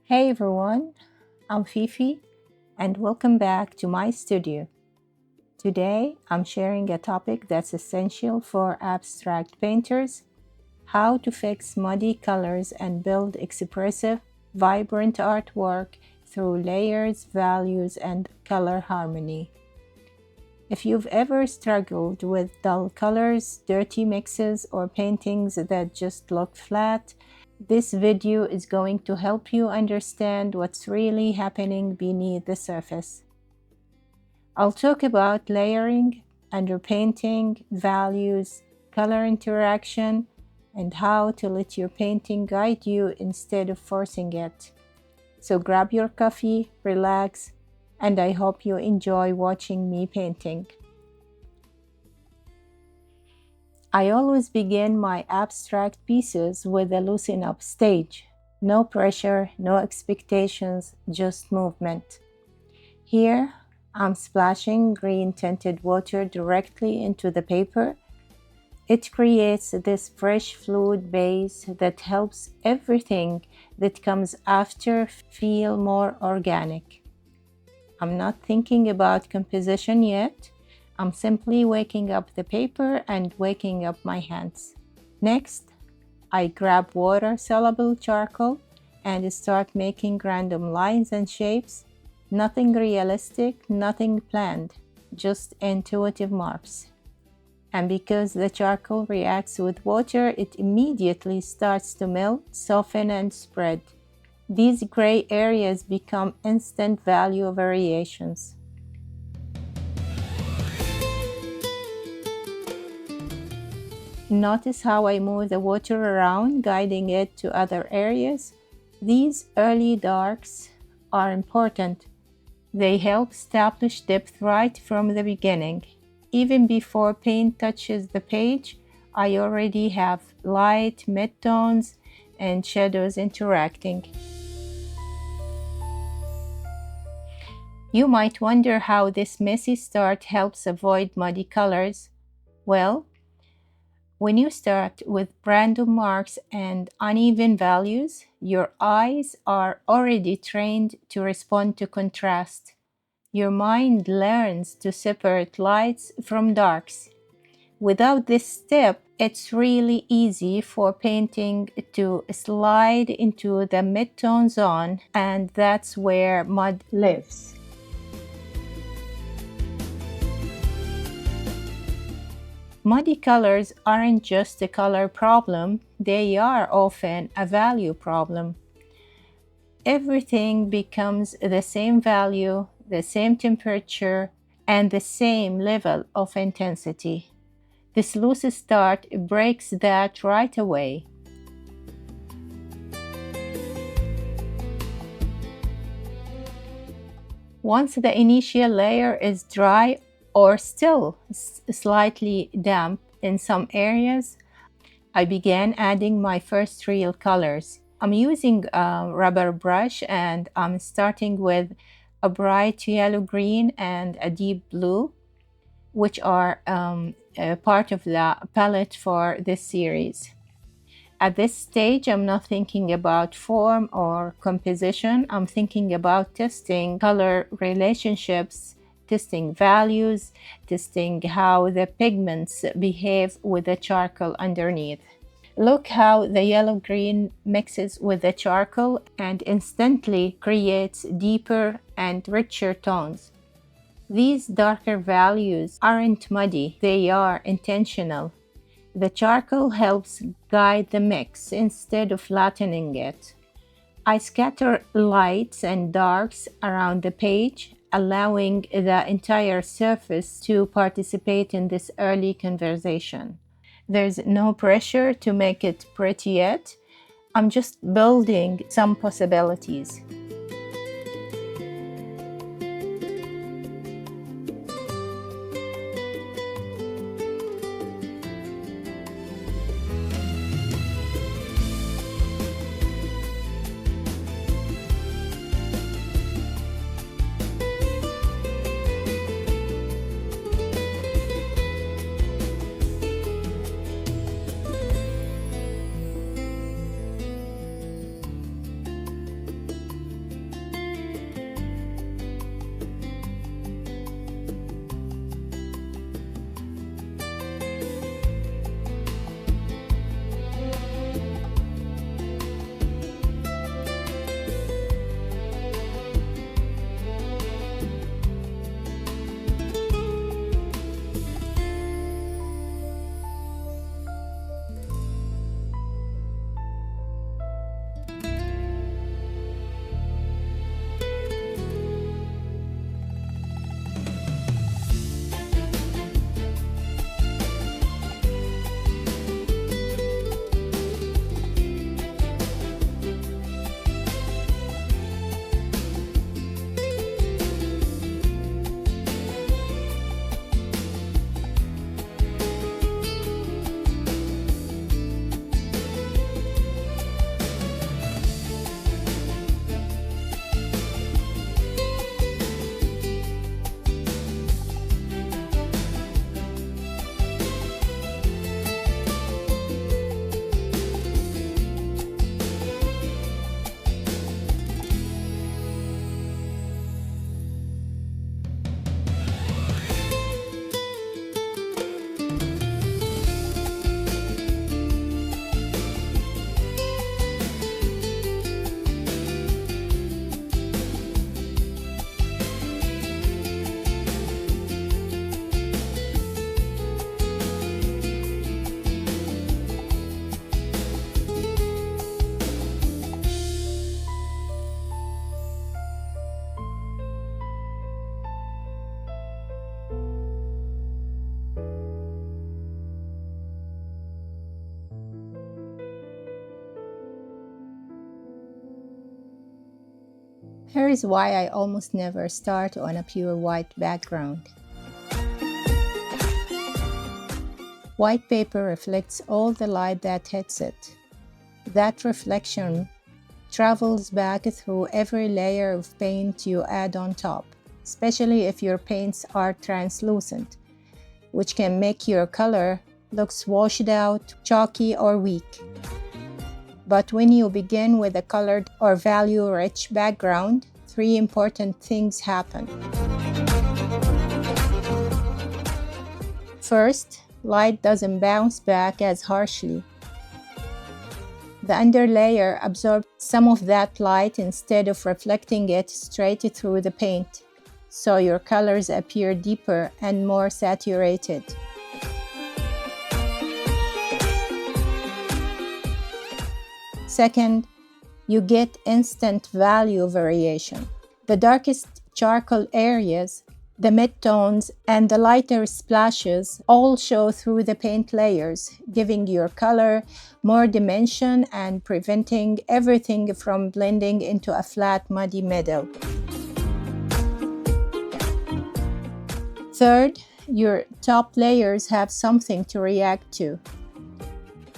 Hey everyone, I'm Fifi and welcome back to my studio. Today I'm sharing a topic that's essential for abstract painters: how to fix muddy colors and build expressive, vibrant artwork through layers, values, and color harmony. If you've ever struggled with dull colors, dirty mixes, or paintings that just look flat, this video is going to help you understand what's really happening beneath the surface. I'll talk about layering, underpainting, values, color interaction, and how to let your painting guide you instead of forcing it. So grab your coffee, relax, and I hope you enjoy watching me painting. I always begin my abstract pieces with a loosen up stage. No pressure, no expectations, just movement. Here, I'm splashing green tinted water directly into the paper. It creates this fresh fluid base that helps everything that comes after feel more organic. I'm not thinking about composition yet. I'm simply waking up the paper and waking up my hands. Next, I grab water-soluble charcoal and start making random lines and shapes. Nothing realistic, nothing planned, just intuitive marks. And because the charcoal reacts with water, it immediately starts to melt, soften, and spread. These gray areas become instant value variations. Notice how I move the water around, guiding it to other areas. These early darks are important. They help establish depth right from the beginning. Even before paint touches the page, I already have light, midtones, and shadows interacting. You might wonder how this messy start helps avoid muddy colors. Well, when you start with random marks and uneven values, your eyes are already trained to respond to contrast. Your mind learns to separate lights from darks. Without this step, it's really easy for painting to slide into the mid-tone zone, and that's where mud lives. Muddy colors aren't just a color problem, they are often a value problem. Everything becomes the same value, the same temperature, and the same level of intensity. This loose start breaks that right away. Once the initial layer is dry or still slightly damp in some areas, I began adding my first real colors. I'm using a rubber brush and I'm starting with a bright yellow-green and a deep blue, which are a part of the palette for this series. At this stage, I'm not thinking about form or composition. I'm thinking about testing color relationships, testing values, testing how the pigments behave with the charcoal underneath. Look how the yellow-green mixes with the charcoal and instantly creates deeper and richer tones. These darker values aren't muddy, they are intentional. The charcoal helps guide the mix instead of flattening it. I scatter lights and darks around the page, allowing the entire surface to participate in this early conversation. There's no pressure to make it pretty yet. I'm just building some possibilities. Here is why I almost never start on a pure white background. White paper reflects all the light that hits it. That reflection travels back through every layer of paint you add on top, especially if your paints are translucent, which can make your color look washed out, chalky, or weak. But when you begin with a colored or value-rich background, three important things happen. First, light doesn't bounce back as harshly. The underlayer absorbs some of that light instead of reflecting it straight through the paint, so your colors appear deeper and more saturated. Second, you get instant value variation. The darkest charcoal areas, the midtones, and the lighter splashes all show through the paint layers, giving your color more dimension and preventing everything from blending into a flat, muddy middle. Third, your top layers have something to react to.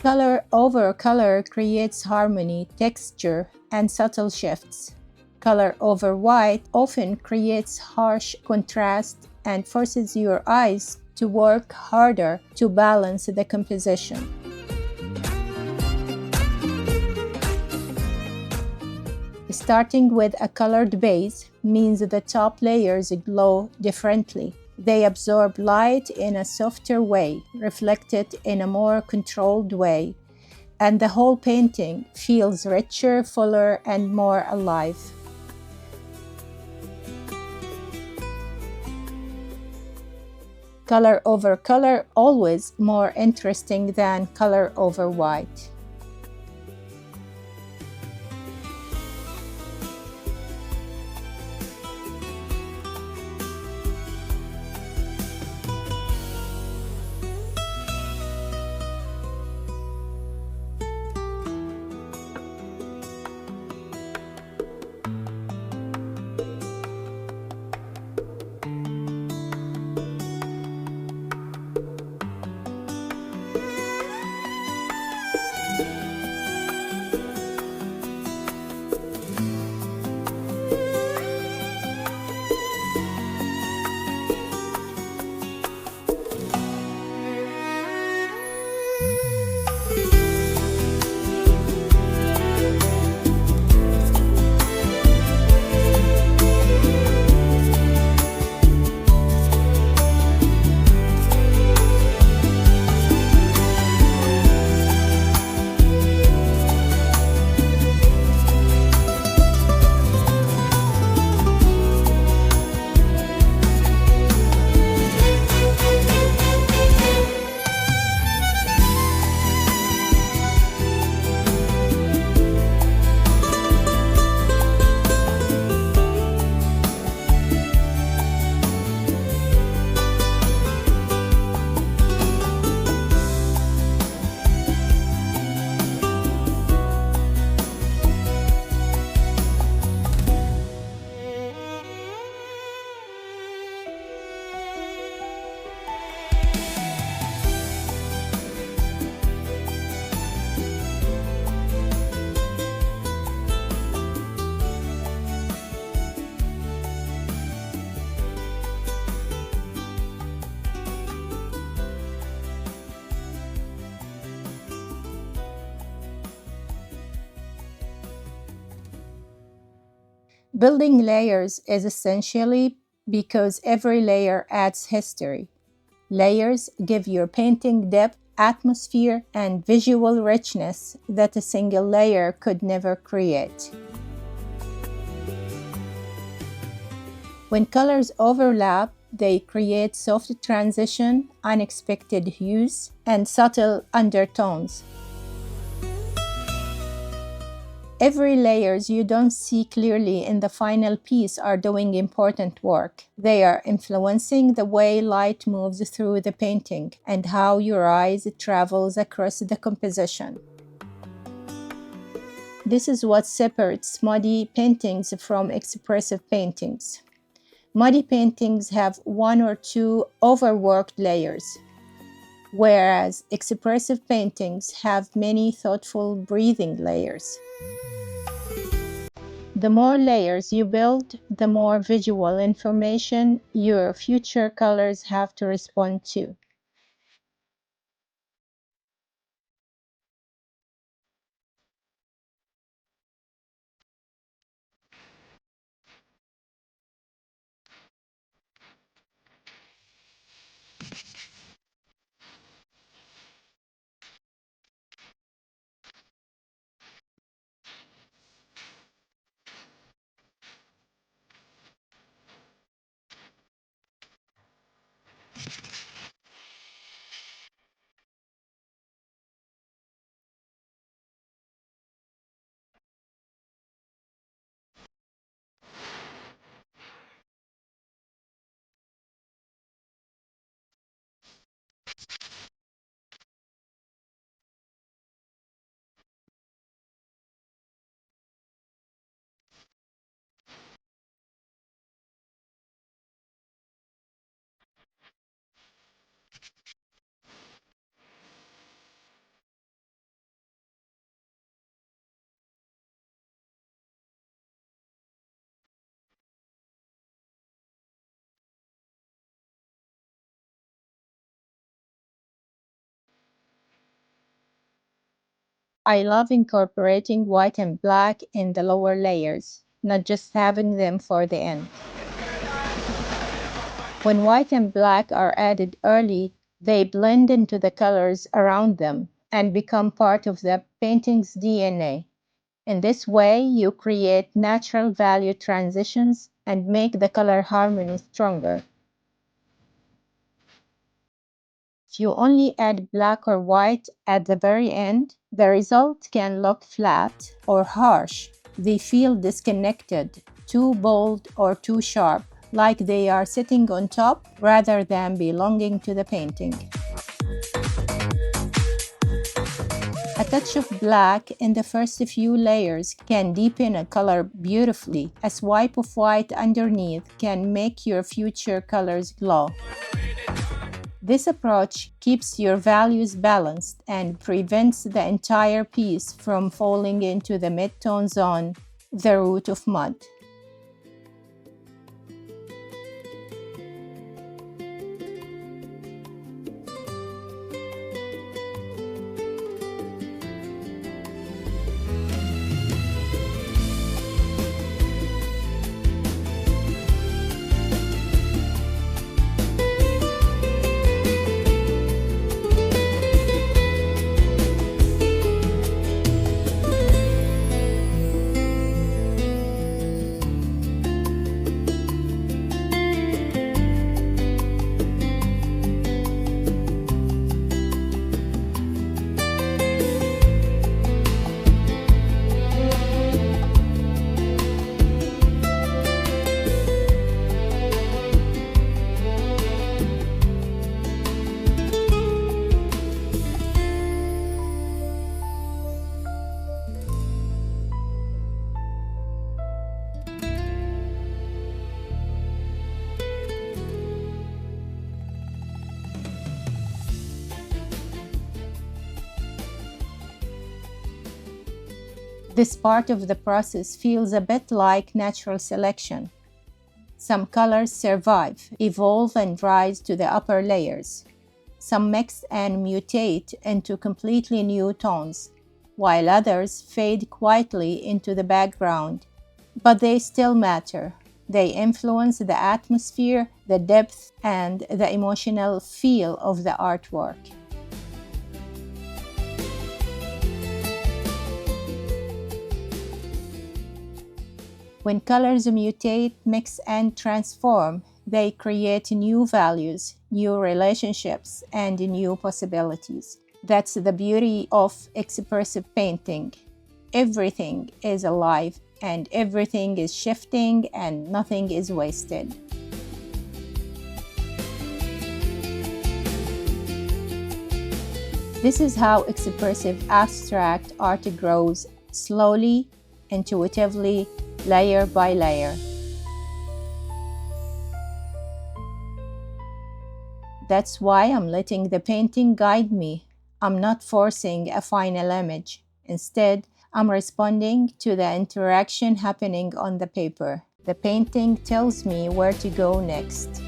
Color over color creates harmony, texture, and subtle shifts. Color over white often creates harsh contrast and forces your eyes to work harder to balance the composition. Starting with a colored base means the top layers glow differently. They absorb light in a softer way, reflect it in a more controlled way, and the whole painting feels richer, fuller, and more alive. Color over color always more interesting than color over white. Building layers is essentially because every layer adds history. Layers give your painting depth, atmosphere, and visual richness that a single layer could never create. When colors overlap, they create soft transition, unexpected hues, and subtle undertones. Every layers you don't see clearly in the final piece are doing important work. They are influencing the way light moves through the painting and how your eyes travels across the composition. This is what separates muddy paintings from expressive paintings. Muddy paintings have one or two overworked layers, whereas expressive paintings have many thoughtful breathing layers. The more layers you build, the more visual information your future colors have to respond to. I love incorporating white and black in the lower layers, not just having them for the end. When white and black are added early, they blend into the colors around them and become part of the painting's DNA. In this way, you create natural value transitions and make the color harmony stronger. If you only add black or white at the very end, the result can look flat or harsh. They feel disconnected, too bold or too sharp, like they are sitting on top rather than belonging to the painting. A touch of black in the first few layers can deepen a color beautifully. A swipe of white underneath can make your future colors glow. This approach keeps your values balanced and prevents the entire piece from falling into the mid-tone zone, the root of mud. This part of the process feels a bit like natural selection. Some colors survive, evolve, and rise to the upper layers. Some mix and mutate into completely new tones, while others fade quietly into the background. But they still matter. They influence the atmosphere, the depth, and the emotional feel of the artwork. When colors mutate, mix, and transform, they create new values, new relationships, and new possibilities. That's the beauty of expressive painting. Everything is alive, and everything is shifting, and nothing is wasted. This is how expressive abstract art grows, slowly, intuitively, layer by layer. That's why I'm letting the painting guide me. I'm not forcing a final image. Instead, I'm responding to the interaction happening on the paper. The painting tells me where to go next.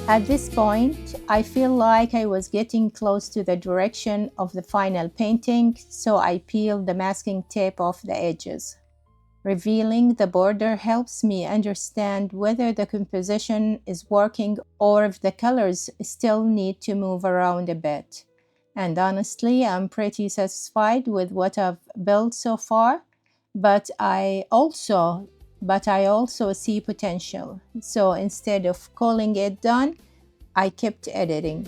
At this point, I feel like I was getting close to the direction of the final painting, so I peeled the masking tape off the edges. Revealing the border helps me understand whether the composition is working or if the colors still need to move around a bit. And honestly, I'm pretty satisfied with what I've built so far, but I also see potential. So instead of calling it done, I kept editing.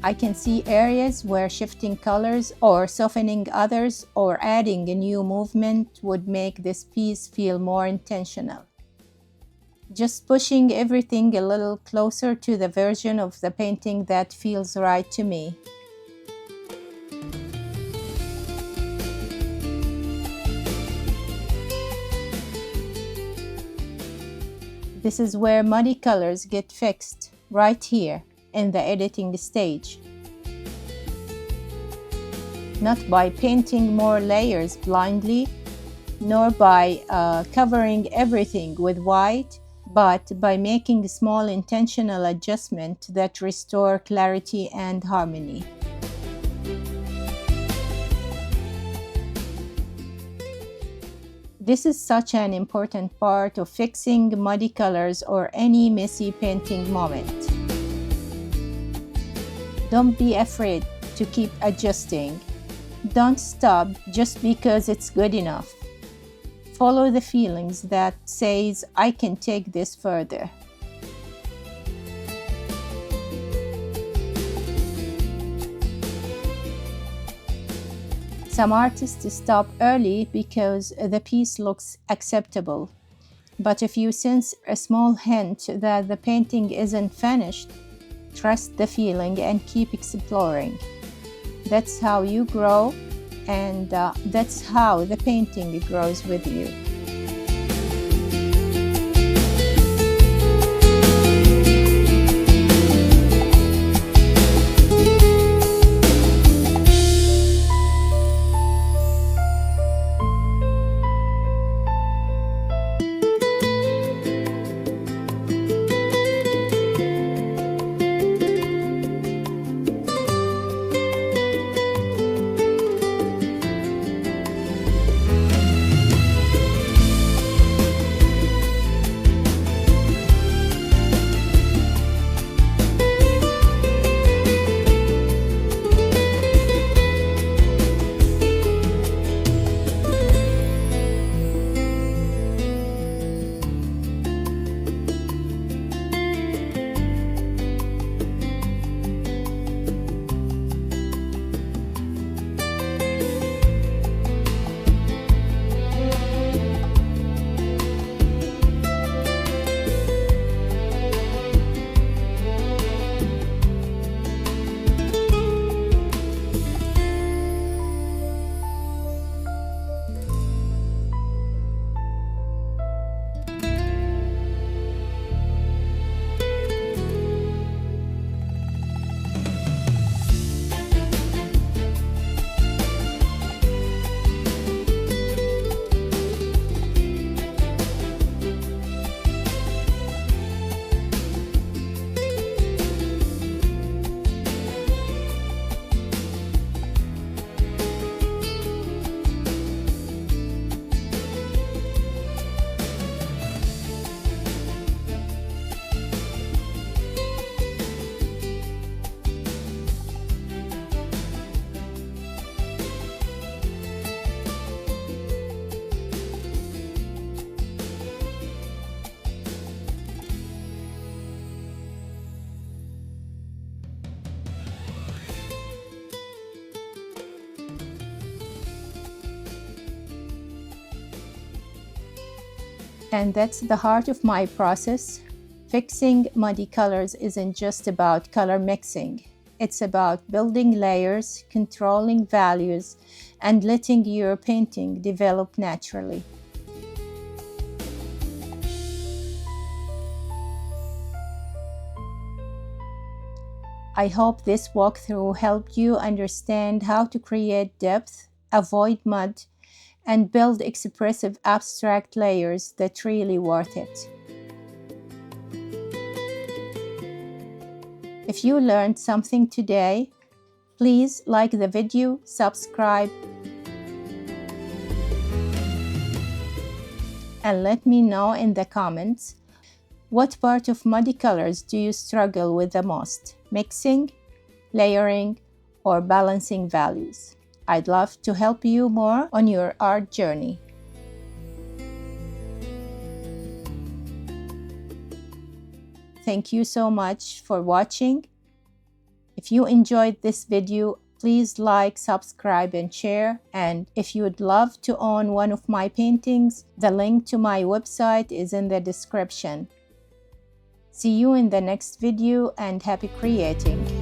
I can see areas where shifting colors or softening others or adding a new movement would make this piece feel more intentional. Just pushing everything a little closer to the version of the painting that feels right to me. This is where muddy colors get fixed, right here, in the editing stage. Not by painting more layers blindly, nor by covering everything with white, but by making small intentional adjustments that restore clarity and harmony. This is such an important part of fixing muddy colors or any messy painting moment. Don't be afraid to keep adjusting. Don't stop just because it's good enough. Follow the feelings that says, I can take this further. Some artists stop early because the piece looks acceptable. But if you sense a small hint that the painting isn't finished, trust the feeling and keep exploring. That's how you grow, and that's how the painting grows with you. And that's the heart of my process. Fixing muddy colors isn't just about color mixing. It's about building layers, controlling values, and letting your painting develop naturally. I hope this walkthrough helped you understand how to create depth, avoid mud, and build expressive abstract layers that really worth it. If you learned something today, please like the video, subscribe, and let me know in the comments what part of muddy colors do you struggle with the most: mixing, layering, or balancing values? I'd love to help you more on your art journey. Thank you so much for watching. If you enjoyed this video, please like, subscribe, and share. And if you would love to own one of my paintings, the link to my website is in the description. See you in the next video, and happy creating!